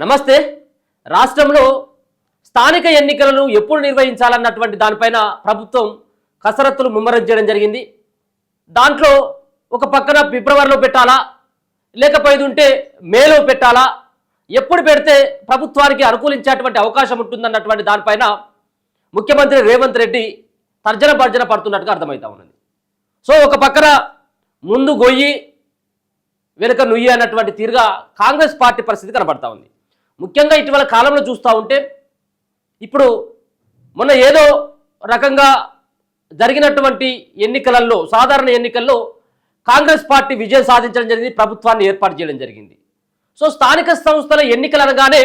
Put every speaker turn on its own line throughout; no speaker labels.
నమస్తే. రాష్ట్రంలో స్థానిక ఎన్నికలను ఎప్పుడు నిర్వహించాలన్నటువంటి దానిపైన ప్రభుత్వం కసరత్తులు ముమ్మరం చేయడం జరిగింది. దాంట్లో ఒక పక్కన ఫిబ్రవరిలో పెట్టాలా, లేకపోతే మేలో పెట్టాలా, ఎప్పుడు పెడితే ప్రభుత్వానికి అనుకూలించేటువంటి అవకాశం ఉంటుందన్నటువంటి దానిపైన ముఖ్యమంత్రి రేవంత్ రెడ్డి తర్జన భర్జన పడుతున్నట్టుగా అర్థమవుతా ఉన్నది. సో ఒక పక్కన ముందు గొయ్యి వెనుక నుయ్యి అన్నటువంటి తీరుగా కాంగ్రెస్ పార్టీ పరిస్థితి కనబడతా ఉంది. ముఖ్యంగా ఇటీవల కాలంలో చూస్తూ ఉంటే ఇప్పుడు మొన్న ఏదో రకంగా జరిగినటువంటి ఎన్నికలలో, సాధారణ ఎన్నికల్లో కాంగ్రెస్ పార్టీ విజయం సాధించడం జరిగింది, ప్రభుత్వాన్ని ఏర్పాటు చేయడం జరిగింది. సో స్థానిక సంస్థల ఎన్నికలు అనగానే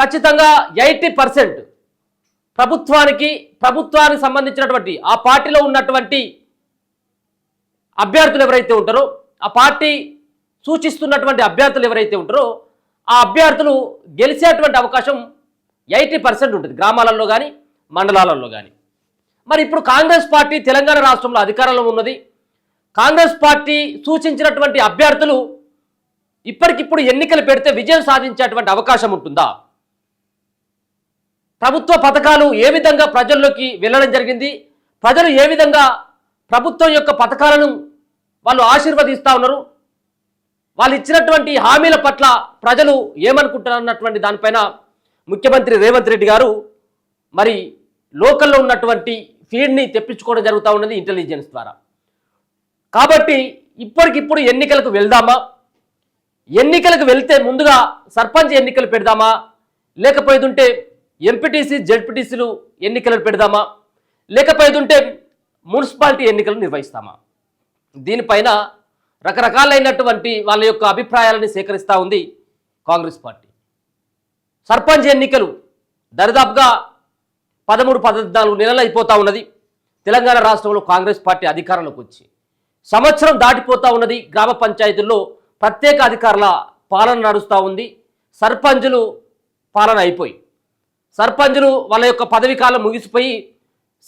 ఖచ్చితంగా 80% ప్రభుత్వానికి సంబంధించినటువంటి ఆ పార్టీలో ఉన్నటువంటి అభ్యర్థులు ఎవరైతే ఉంటారో, ఆ పార్టీ సూచిస్తున్నటువంటి అభ్యర్థులు ఎవరైతే ఉంటారో ఆ అభ్యర్థులు గెలిచేటువంటి అవకాశం 80% ఉంటుంది, గ్రామాలలో కానీ మండలాలలో కానీ. మరి ఇప్పుడు కాంగ్రెస్ పార్టీ తెలంగాణ రాష్ట్రంలో అధికారంలో ఉన్నది. కాంగ్రెస్ పార్టీ సూచించినటువంటి అభ్యర్థులు ఇప్పటికిప్పుడు ఎన్నికలు పెడితే విజయం సాధించేటువంటి అవకాశం ఉంటుందా? ప్రభుత్వ పథకాలు ఏ విధంగా ప్రజల్లోకి వెళ్ళడం జరిగింది, ప్రజలు ఏ విధంగా ప్రభుత్వం యొక్క పథకాలను వాళ్ళు ఆశీర్వదిస్తూ ఉన్నారు, వాళ్ళు ఇచ్చినటువంటి హామీల పట్ల ప్రజలు ఏమనుకుంటున్నారు అన్నటువంటి దానిపైన ముఖ్యమంత్రి రేవంత్ రెడ్డి గారు మరి లోకల్లో ఉన్నటువంటి ఫీడ్ని తెప్పించుకోవడం జరుగుతూ ఉన్నది ఇంటెలిజెన్స్ ద్వారా. కాబట్టి ఇప్పటికిప్పుడు ఎన్నికలకు వెళ్దామా, ఎన్నికలకు వెళ్తే ముందుగా సర్పంచ్ ఎన్నికలు పెడదామా, లేకపోతే ఎంపీటీసీ జెడ్పీటీసీలు ఎన్నికలు పెడదామా, లేకపోతే మున్సిపాలిటీ ఎన్నికలు నిర్వహిస్తామా? దీనిపైన రకరకాలైనటువంటి వాళ్ళ యొక్క అభిప్రాయాలని సేకరిస్తూ ఉంది కాంగ్రెస్ పార్టీ. సర్పంచ్ ఎన్నికలు దరిదాపుగా 13-14 నెలలు అయిపోతూ ఉన్నది. తెలంగాణ రాష్ట్రంలో కాంగ్రెస్ పార్టీ అధికారంలోకి వచ్చి సంవత్సరం దాటిపోతూ ఉన్నది. గ్రామ పంచాయతీల్లో ప్రత్యేక అధికారుల పాలన నడుస్తూ ఉంది. సర్పంచులు పాలన అయిపోయి, సర్పంచులు వాళ్ళ యొక్క పదవి కాలం ముగిసిపోయి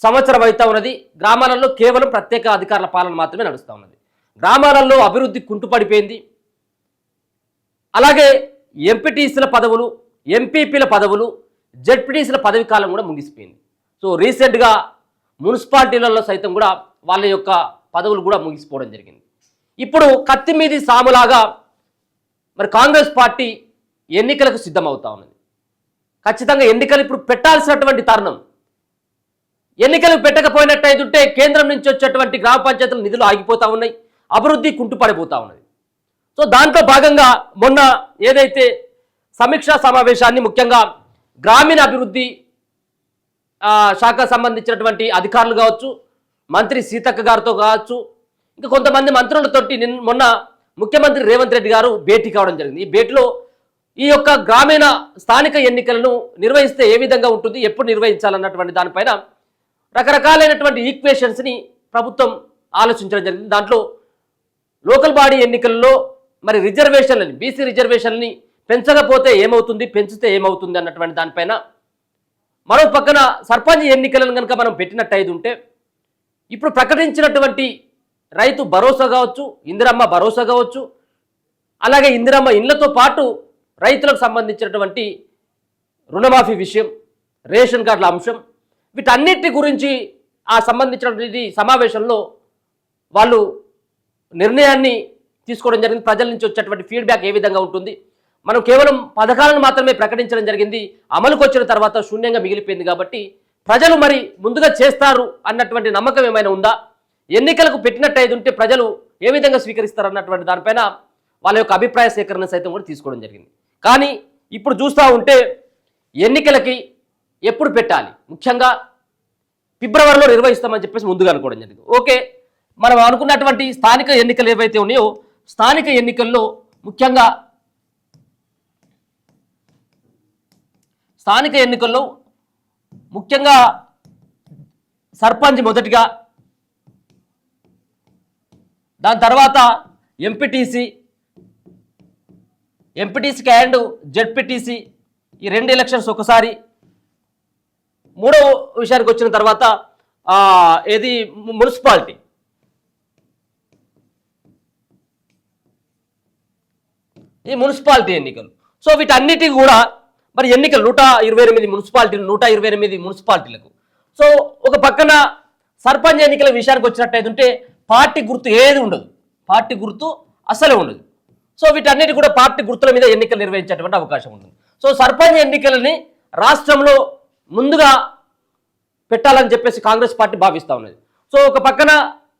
సంవత్సరం అవుతూ ఉన్నది. గ్రామాలలో కేవలం ప్రత్యేక అధికారుల పాలన మాత్రమే నడుస్తూ ఉన్నది. గ్రామాలలో అభివృద్ధి కుంటుపడిపోయింది. అలాగే ఎంపీటీసీల పదవులు, ఎంపీపీల పదవులు, జెడ్పీటీసీల పదవి కాలం కూడా ముగిసిపోయింది. సో రీసెంట్గా మున్సిపాలిటీలలో సైతం కూడా వాళ్ళ యొక్క పదవులు కూడా ముగిసిపోవడం జరిగింది. ఇప్పుడు కత్తి మీది సాములాగా మరి కాంగ్రెస్ పార్టీ ఎన్నికలకు సిద్ధమవుతా ఉన్నది. ఖచ్చితంగా ఎన్నికలు ఇప్పుడు పెట్టాల్సినటువంటి తరుణం. ఎన్నికలు పెట్టకపోయినట్టయితే కేంద్రం నుంచి వచ్చేటువంటి గ్రామ పంచాయతీల నిధులు ఆగిపోతూ ఉన్నాయి, అభివృద్ధి కుంటుపడిపోతూ ఉన్నది. సో దాంట్లో భాగంగా మొన్న ఏదైతే సమీక్షా సమావేశాన్ని ముఖ్యంగా గ్రామీణ అభివృద్ధి శాఖ సంబంధించినటువంటి అధికారులు కావచ్చు, మంత్రి సీతక్క గారితో కావచ్చు, ఇంకా కొంతమంది మంత్రులతోటి మొన్న ముఖ్యమంత్రి రేవంత్ రెడ్డి గారు భేటీ కావడం జరిగింది. ఈ భేటీలో ఈ యొక్క గ్రామీణ స్థానిక ఎన్నికలను నిర్వహిస్తే ఏ విధంగా ఉంటుంది, ఎప్పుడు నిర్వహించాలన్నటువంటి దానిపైన రకరకాలైనటువంటి ఈక్వేషన్స్ని ప్రభుత్వం ఆలోచించడం జరిగింది. దాంట్లో లోకల్ బాడీ ఎన్నికల్లో మరి రిజర్వేషన్లని, బీసీ రిజర్వేషన్ని పెంచకపోతే ఏమవుతుంది, పెంచితే ఏమవుతుంది అన్నటువంటి దానిపైన, మరో పక్కన సర్పంచ్ ఎన్నికలను కనుక మనం పెట్టినట్టయితే ఉంటే ఇప్పుడు ప్రకటించినటువంటి రైతు భరోసా కావచ్చు, ఇందిరమ్మ భరోసా కావచ్చు, అలాగే ఇందిరమ్మ ఇళ్లతో పాటు రైతులకు సంబంధించినటువంటి రుణమాఫీ విషయం, రేషన్ కార్డుల అంశం, వీటన్నిటి గురించి ఆ సంబంధించినటువంటి సమావేశంలో వాళ్ళు నిర్ణయాన్ని తీసుకోవడం జరిగింది. ప్రజల నుంచి వచ్చేటువంటి ఫీడ్బ్యాక్ ఏ విధంగా ఉంటుంది, మనం కేవలం పథకాలను మాత్రమే ప్రకటించడం జరిగింది, అమలుకు వచ్చిన తర్వాత శూన్యంగా మిగిలిపోయింది. కాబట్టి ప్రజలు మరి ముందుగా చేస్తారు అన్నటువంటి నమ్మకం ఏమైనా ఉందా, ఎన్నికలకు పెట్టినట్టయితే ఉంటే ప్రజలు ఏ విధంగా స్వీకరిస్తారు అన్నటువంటి దానిపైన వాళ్ళ యొక్క అభిప్రాయ సేకరణ సైతం కూడా తీసుకోవడం జరిగింది. కానీ ఇప్పుడు చూస్తూ ఉంటే ఎన్నికలకి ఎప్పుడు పెట్టాలి, ముఖ్యంగా ఫిబ్రవరిలో నిర్వహిస్తామని చెప్పేసి ముందుగా అనుకోవడం జరిగింది. ఓకే, మనం అనుకున్నటువంటి స్థానిక ఎన్నికలు ఏవైతే ఉన్నాయో స్థానిక ఎన్నికల్లో ముఖ్యంగా సర్పంచ్ మొదటిగా, దాని తర్వాత ఎంపీటీసీకి అండ్ జెడ్పీటీసీ, ఈ 2 ఎలక్షన్స్ ఒకసారి. మూడో విషయానికి వచ్చిన తర్వాత ఏది మున్సిపాలిటీ. ఈ మున్సిపాలిటీ ఎన్నికలు సో వీటన్నిటికి కూడా మరి ఎన్నికలు 128 మున్సిపాలిటీలు 128 మున్సిపాలిటీలకు. సో ఒక పక్కన సర్పంచ్ ఎన్నికల విషయానికి వచ్చినట్టయితే పార్టీ గుర్తు ఏది ఉండదు, పార్టీ గుర్తు అసలే ఉండదు. సో వీటన్నిటి కూడా పార్టీ గుర్తుల మీద ఎన్నికలు నిర్వహించేటువంటి అవకాశం ఉంటుంది. సో సర్పంచ్ ఎన్నికలని రాష్ట్రంలో ముందుగా పెట్టాలని చెప్పేసి కాంగ్రెస్ పార్టీ భావిస్తూ ఉన్నది. సో ఒక పక్కన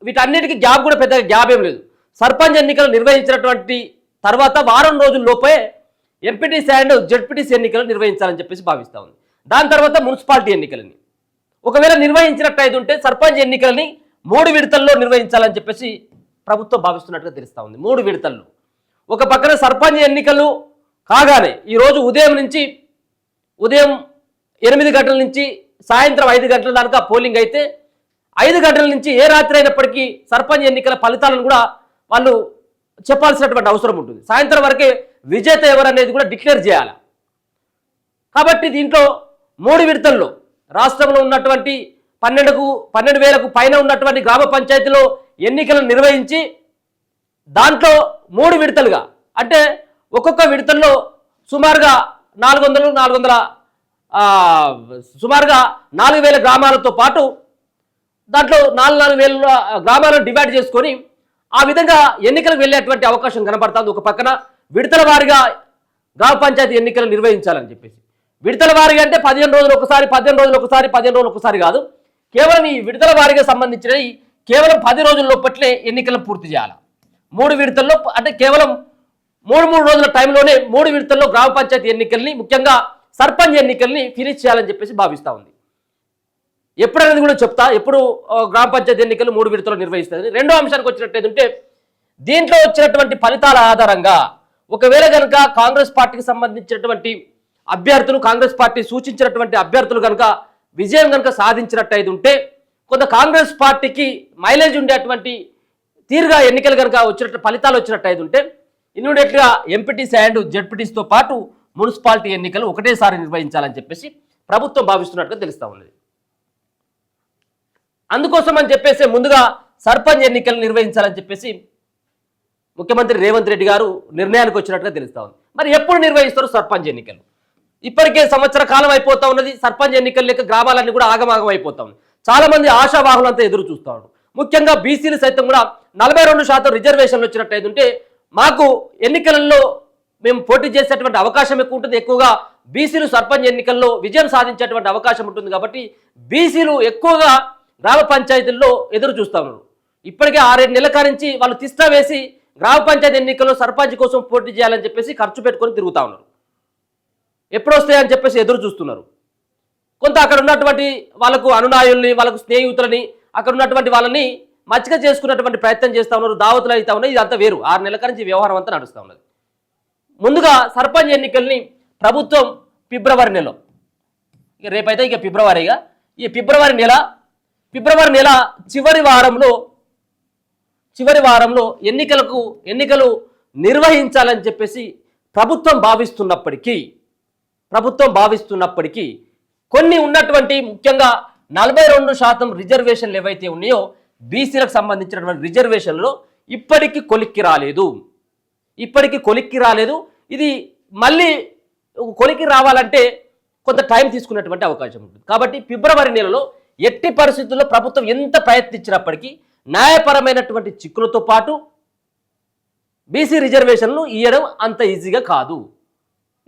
వీటన్నిటికీ గ్యాప్ కూడా పెద్దగా గ్యాప్ ఏం లేదు. సర్పంచ్ ఎన్నికలు నిర్వహించినటువంటి తర్వాత వారం రోజుల్లోపే ఎంపీటీసీ అండ్ జెడ్పీటీసీ ఎన్నికలు నిర్వహించాలని చెప్పేసి భావిస్తూ ఉంది. దాని తర్వాత మున్సిపాలిటీ ఎన్నికలని ఒకవేళ నిర్వహించినట్టయితే ఉంటే సర్పంచ్ ఎన్నికలని 3 విడతల్లో నిర్వహించాలని చెప్పేసి ప్రభుత్వం భావిస్తున్నట్టుగా తెలుస్తూ ఉంది. 3 విడతల్లో ఒక పక్కన సర్పంచ్ ఎన్నికలు కాగానే ఈరోజు ఉదయం 8 గంటల నుంచి సాయంత్రం 5 గంటల దాకా పోలింగ్ అయితే 5 గంటల నుంచి ఏ రాత్రి అయినప్పటికీ సర్పంచ్ ఎన్నికల ఫలితాలను కూడా వాళ్ళు చెప్పాల్సినటువంటి అవసరం ఉంటుంది. సాయంత్రం వరకే విజేత ఎవరనేది కూడా డిక్లేర్ చేయాలి. కాబట్టి దీంట్లో 3 విడతల్లో రాష్ట్రంలో ఉన్నటువంటి 12,000కు పైన ఉన్నటువంటి గ్రామ పంచాయతీలో ఎన్నికలను నిర్వహించి దాంట్లో 3 విడతలుగా అంటే ఒక్కొక్క విడతల్లో సుమారుగా 4,000 గ్రామాలతో పాటు దాంట్లో 4,000 గ్రామాలను డివైడ్ చేసుకొని ఆ విధంగా ఎన్నికలకు వెళ్ళేటువంటి అవకాశం కనబడుతుంది. ఒక పక్కన విడతల వారీగా గ్రామ పంచాయతీ ఎన్నికలు నిర్వహించాలని చెప్పేసి విడతల వారీగా అంటే 15 రోజులు ఒకసారి 15 రోజులు ఒకసారి 15 రోజులు ఒకసారి కాదు, కేవలం ఈ విడతల వారీగా సంబంధించినవి కేవలం 10 రోజుల లోపట్లే ఎన్నికలను పూర్తి చేయాలి. 3 విడతల్లో అంటే కేవలం 3 రోజుల టైంలోనే 3 విడతల్లో గ్రామ పంచాయతీ ఎన్నికల్ని ముఖ్యంగా సర్పంచ్ ఎన్నికల్ని ఫినిష్ చేయాలని చెప్పేసి భావిస్తూ ఉంది. ఎప్పుడనేది కూడా చెప్తా, ఎప్పుడు గ్రామ పంచాయతీ ఎన్నికలు 3 విడతలు నిర్వహిస్తుంది. రెండో అంశానికి వచ్చినట్టయితే దీంట్లో వచ్చినటువంటి ఫలితాల ఆధారంగా ఒకవేళ కనుక కాంగ్రెస్ పార్టీకి సంబంధించినటువంటి అభ్యర్థులు కాంగ్రెస్ పార్టీ సూచించినటువంటి అభ్యర్థులు కనుక విజయం కనుక సాధించినట్టయితే ఉంటే కొంత కాంగ్రెస్ పార్టీకి మైలేజ్ ఉండేటువంటి తీరుగా ఎన్నికలు కనుక వచ్చినట్టు ఫలితాలు వచ్చినట్టయితే ఉంటే ఇమ్మీడియట్గా ఎంపీటీసీ అండ్ జెడ్పీటీసీతో పాటు మున్సిపాలిటీ ఎన్నికలు ఒకటేసారి నిర్వహించాలని చెప్పేసి ప్రభుత్వం భావిస్తున్నట్టుగా తెలుస్తూ ఉన్నది. అందుకోసం అని చెప్పేసి ముందుగా సర్పంచ్ ఎన్నికలు నిర్వహించాలని చెప్పేసి ముఖ్యమంత్రి రేవంత్ రెడ్డి గారు నిర్ణయానికి వచ్చినట్టుగా తెలుస్తూ ఉంది. మరి ఎప్పుడు నిర్వహిస్తారు సర్పంచ్ ఎన్నికలు? ఇప్పటికే సంవత్సర కాలం అయిపోతా ఉన్నది. సర్పంచ్ ఎన్నికల లెక్క గ్రామాలన్నీ కూడా ఆగమాగం అయిపోతా ఉంది. చాలా మంది ఆశావాహులంతా ఎదురు చూస్తూ ఉన్నారు. ముఖ్యంగా బీసీలు సైతం కూడా 42% రిజర్వేషన్లు వచ్చినట్టయితే ఉంటే మాకు ఎన్నికలలో మేము పోటీ చేసేటువంటి అవకాశం ఎక్కువ ఉంటుంది. ఎక్కువగా బీసీలు సర్పంచ్ ఎన్నికల్లో విజయం సాధించేటువంటి అవకాశం ఉంటుంది. కాబట్టి బీసీలు ఎక్కువగా గ్రామ పంచాయతీల్లో ఎదురు చూస్తూ ఉన్నారు. ఇప్పటికే 6-7 నెలల కానించి వాళ్ళు తిష్టా వేసి గ్రామ పంచాయతీ ఎన్నికల్లో సర్పంచ్ కోసం పోటీ చేయాలని చెప్పేసి ఖర్చు పెట్టుకొని తిరుగుతూ ఉన్నారు. ఎప్పుడు వస్తాయని చెప్పేసి ఎదురు చూస్తున్నారు. కొంత అక్కడ ఉన్నటువంటి వాళ్ళకు అనునాయుల్ని వాళ్ళకు స్నేహితులని అక్కడ ఉన్నటువంటి వాళ్ళని మచ్చిక చేసుకున్నటువంటి ప్రయత్నం చేస్తూ ఉన్నారు. దావతులు అవుతా ఉన్నాయి. ఇదంతా వేరు. 6 నెలల నుంచి వ్యవహారం అంతా నడుస్తూ ఉన్నది. ముందుగా సర్పంచ్ ఎన్నికల్ని ప్రభుత్వం ఫిబ్రవరి నెలలో రేపైతే ఇక ఫిబ్రవరిగా ఈ ఫిబ్రవరి నెల చివరి వారంలో ఎన్నికలు నిర్వహించాలని చెప్పేసి ప్రభుత్వం భావిస్తున్నప్పటికీ కొన్ని ఉన్నటువంటి ముఖ్యంగా 42% రిజర్వేషన్లు ఏవైతే ఉన్నాయో బీసీలకు సంబంధించినటువంటి రిజర్వేషన్లో ఇప్పటికీ కొలిక్కి రాలేదు. ఇది మళ్ళీ కొలిక్కి రావాలంటే కొంత టైం తీసుకున్నటువంటి అవకాశం ఉంటుంది. కాబట్టి ఫిబ్రవరి నెలలో ఎట్టి పరిస్థితుల్లో ప్రభుత్వం ఎంత ప్రయత్నించినప్పటికీ న్యాయపరమైనటువంటి చిక్కులతో పాటు బీసీ రిజర్వేషన్లు ఇవ్వడం అంత ఈజీగా కాదు.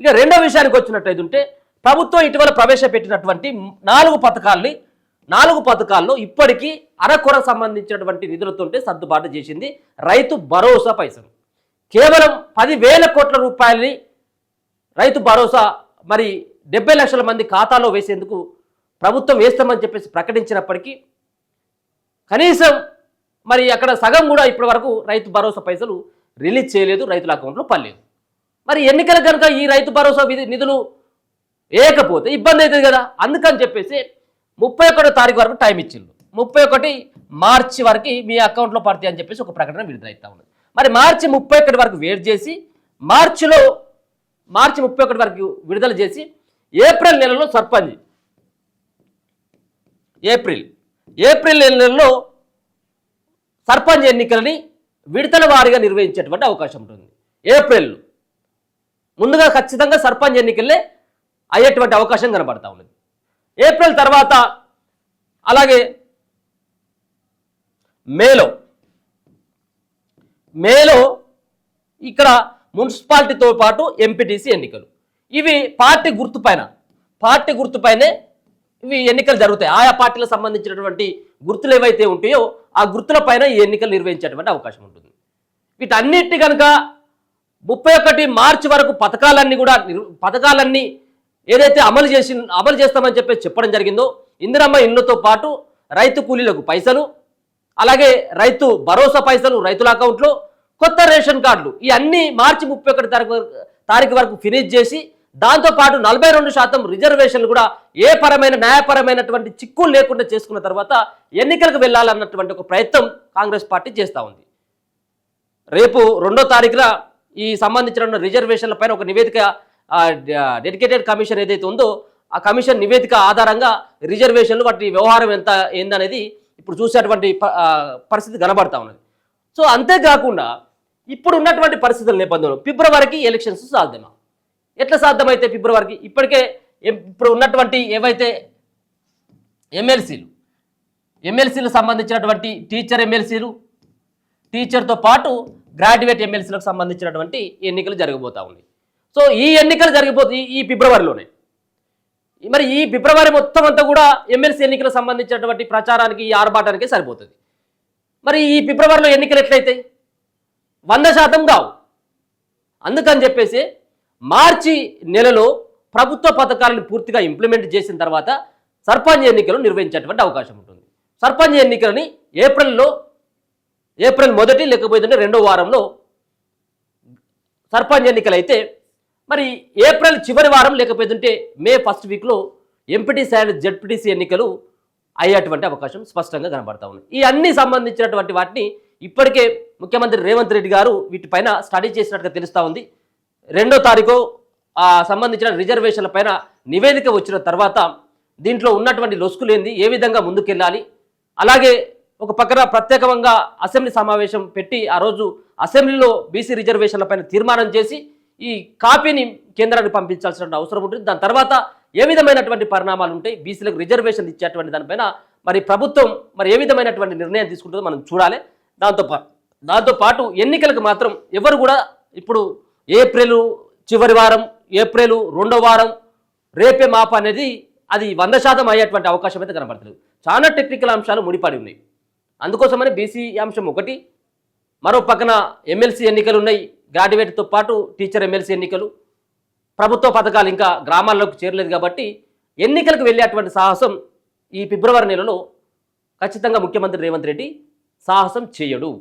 ఇక రెండో విషయానికి వచ్చినట్టయితే ప్రభుత్వం ఇటీవల ప్రవేశపెట్టినటువంటి 4 పథకాల్లో ఇప్పటికీ అరకొర సంబంధించినటువంటి నిధులతో సర్దుబాటు చేసింది రైతు భరోసా పైసలు. కేవలం 10,000 కోట్ల రూపాయలని రైతు భరోసా మరి 70 లక్షల మంది ఖాతాలో వేసేందుకు ప్రభుత్వం వేస్తామని చెప్పేసి ప్రకటించినప్పటికీ కనీసం మరి అక్కడ సగం కూడా ఇప్పటి వరకు రైతు భరోసా పైసలు రిలీజ్ చేయలేదు, రైతుల అకౌంట్లో పడలేదు. మరి ఎన్నికల కనుక ఈ రైతు భరోసా నిధులు వేయకపోతే ఇబ్బంది అవుతుంది కదా. అందుకని చెప్పేసి 31వ తారీఖు వరకు టైం ఇచ్చిండు. 31 మార్చి వరకు మీ అకౌంట్లో పడతాయి అని చెప్పేసి ఒక ప్రకటన విడుదలవుతా ఉన్నది. మరి మార్చి 31 వరకు వెయిట్ చేసి మార్చి 31 వరకు విడుదల చేసి ఏప్రిల్ నెలలో సర్పంచ్ ఏప్రిల్ నెలలో సర్పంచ్ ఎన్నికలని విడతల వారీగా నిర్వహించేటువంటి అవకాశం ఉంటుంది. ఏప్రిల్లో ముందుగా ఖచ్చితంగా సర్పంచ్ ఎన్నికలే అయ్యేటువంటి అవకాశం కనబడతా ఉన్నది. ఏప్రిల్ తర్వాత అలాగే మేలో ఇక్కడ మున్సిపాలిటీతో పాటు ఎంపీటీసీ ఎన్నికలు. ఇవి పార్టీ గుర్తుపైనే ఇవి ఎన్నికలు జరుగుతాయి. ఆయా పార్టీలకు సంబంధించినటువంటి గుర్తులు ఏవైతే ఉంటాయో ఆ గుర్తులపైన ఈ ఎన్నికలు నిర్వహించేటువంటి అవకాశం ఉంటుంది. వీటన్నిటి కనుక 31 మార్చి వరకు పథకాలన్నీ ఏదైతే అమలు చేస్తామని చెప్పడం జరిగిందో, ఇందిరమ్మ ఇళ్లతో పాటు రైతు కూలీలకు పైసలు, అలాగే రైతు భరోసా పైసలు రైతుల అకౌంట్లో, కొత్త రేషన్ కార్డులు, ఈ అన్ని మార్చి 31 తారీఖు వరకు ఫినిష్ చేసి దాంతోపాటు 42% రిజర్వేషన్లు కూడా న్యాయపరమైనటువంటి చిక్కులు లేకుండా చేసుకున్న తర్వాత ఎన్నికలకు వెళ్ళాలన్నటువంటి ఒక ప్రయత్నం కాంగ్రెస్ పార్టీ చేస్తూ ఉంది. రేపు 2వ తారీఖున ఈ సంబంధించిన రిజర్వేషన్ల పైన ఒక నివేదిక డెడికేటెడ్ కమిషన్ ఏదైతే ఉందో ఆ కమిషన్ నివేదిక ఆధారంగా రిజర్వేషన్లు వాటి వ్యవహారం ఏందనేది ఇప్పుడు చూసేటువంటి పరిస్థితి కనబడతా ఉన్నది. సో అంతేకాకుండా ఇప్పుడు ఉన్నటువంటి పరిస్థితుల నేపథ్యంలో ఫిబ్రవరికి ఎలక్షన్స్ సాధ్యమా? ఎట్లా సాధ్యమైతే ఫిబ్రవరికి? ఇప్పుడు ఉన్నటువంటి ఏవైతే ఎమ్మెల్సీలు సంబంధించినటువంటి టీచర్తో పాటు గ్రాడ్యుయేట్ ఎమ్మెల్సీలకు సంబంధించినటువంటి ఎన్నికలు జరగబోతా ఉన్నాయి. సో ఈ ఎన్నికలు జరిగిపోతాయి ఈ ఫిబ్రవరిలోనే. మరి ఈ ఫిబ్రవరి మొత్తం అంతా కూడా ఎమ్మెల్సీ ఎన్నికలకు సంబంధించినటువంటి ప్రచారానికి, ఈ ఆర్భాటానికే సరిపోతుంది. మరి ఈ ఫిబ్రవరిలో ఎన్నికలు ఎట్లయితాయి? 100% కావు. అందుకని చెప్పేసి మార్చి నెలలో ప్రభుత్వ పథకాలను పూర్తిగా ఇంప్లిమెంట్ చేసిన తర్వాత సర్పంచ్ ఎన్నికలు నిర్వహించేటువంటి అవకాశం ఉంటుంది. సర్పంచ్ ఎన్నికలని ఏప్రిల్ మొదటి లేకపోతే 2వ వారంలో సర్పంచ్ ఎన్నికలు అయితే, మరి ఏప్రిల్ చివరి వారం లేకపోతే మే ఫస్ట్ వీక్లో ఎంపీటీసీ అండ్ జెడ్పీటీసీ ఎన్నికలు అయ్యేటువంటి అవకాశం స్పష్టంగా కనబడతా ఉంది. ఈ అన్ని సంబంధించినటువంటి వాటిని ఇప్పటికే ముఖ్యమంత్రి రేవంత్ రెడ్డి గారు వీటిపైన స్టడీ చేసినట్టుగా తెలుస్తూ ఉంది. 2వ తారీఖు సంబంధించిన రిజర్వేషన్ల పైన నివేదిక వచ్చిన తర్వాత దీంట్లో ఉన్నటువంటి లొసుకులేంది, ఏ విధంగా ముందుకెళ్ళాలి, అలాగే ఒక పక్కన ప్రత్యేకంగా అసెంబ్లీ సమావేశం పెట్టి ఆ రోజు అసెంబ్లీలో బీసీ రిజర్వేషన్ల పైన తీర్మానం చేసి ఈ కాపీని కేంద్రానికి పంపించాల్సిన అవసరం ఉంటుంది. దాని తర్వాత ఏ విధమైనటువంటి పరిణామాలు ఉంటాయి, బీసీలకు రిజర్వేషన్ ఇచ్చేటువంటి దానిపైన మరి ప్రభుత్వం ఏ విధమైనటువంటి నిర్ణయం తీసుకుంటుందో మనం చూడాలి. దాంతోపాటు ఎన్నికలకు మాత్రం ఎవరు కూడా ఇప్పుడు ఏప్రిల్ చివరి వారం, ఏప్రిల్ 2వ వారం, రేపే మాప అనేది అది 100% అయ్యేటువంటి అవకాశం అయితే కనబడలేదు. చాలా టెక్నికల్ అంశాలు ముడిపడి ఉన్నాయి. అందుకోసమని బీసీ అంశం ఒకటి, మరో పక్కన ఎమ్మెల్సీ ఎన్నికలు ఉన్నాయి, గ్రాడ్యుయేట్తో పాటు టీచర్ ఎమ్మెల్సీ ఎన్నికలు, ప్రభుత్వ పథకాలు ఇంకా గ్రామాల్లోకి చేరలేదు. కాబట్టి ఎన్నికలకు వెళ్ళేటువంటి సాహసం ఈ ఫిబ్రవరి నెలలో ఖచ్చితంగా ముఖ్యమంత్రి రేవంత్ రెడ్డి సాహసం చేయడు.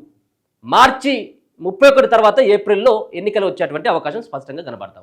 మార్చి 31 తర్వాత ఏప్రిల్లో ఎన్నికలు వచ్చేటువంటి అవకాశం స్పష్టంగా కనబడతాం.